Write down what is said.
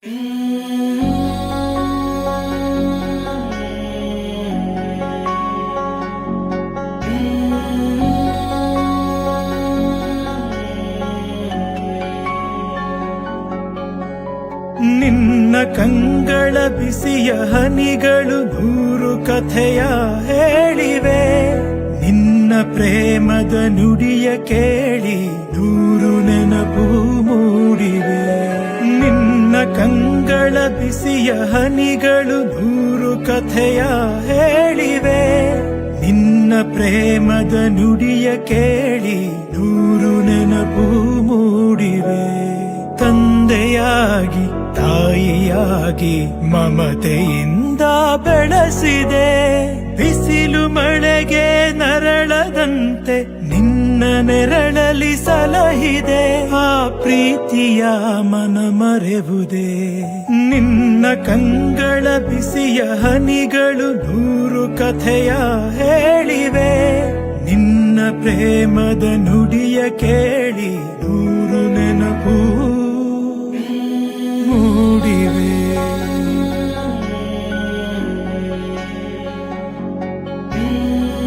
ನಿನ್ನ ಕಂಗಳ ಬಿಸಿಯ ಹನಿಗಳು ನೂರು ಕಥೆಯ ಹೇಳಿವೆ. ನಿನ್ನ ಪ್ರೇಮದ ನುಡಿಯ ಕೇಳಿ ನೂರು ನೆನಪು ಮೂಡಿವೆ. ನಿನ್ನ ಕಂಗಳ ಬಿಸಿಯ ಹನಿಗಳು ನೂರು ಕಥೆಯ ಹೇಳಿವೆ. ನಿನ್ನ ಪ್ರೇಮದ ನುಡಿಯ ಕೇಳಿ ನೂರು ನೆನಪು ಮೂಡಿವೆ. ತಂದೆಯಾಗಿ ತಾಯಿಯಾಗಿ ಮಮತೆಯಿಂದ ಬೆಳೆಸಿದೆ. ಬಿಸಿಲು ಮಳೆಗೆ ನರಳದಂತೆ ನಿನ್ನ ನೆರಳಲಿ ಸಲಹಿದೆ. ಆ ಪ್ರೀತಿಯ ಮನ ಮರೆವುದೇ. ನಿನ್ನ ಕಂಗಳ ಬಿಸಿಯ ಹನಿಗಳು ನೂರು ಕಥೆಯ ಹೇಳಿವೆ. ನಿನ್ನ ಪ್ರೇಮದ ನುಡಿಯ ಕೇಳಿ ನೂರು ನೆನಪು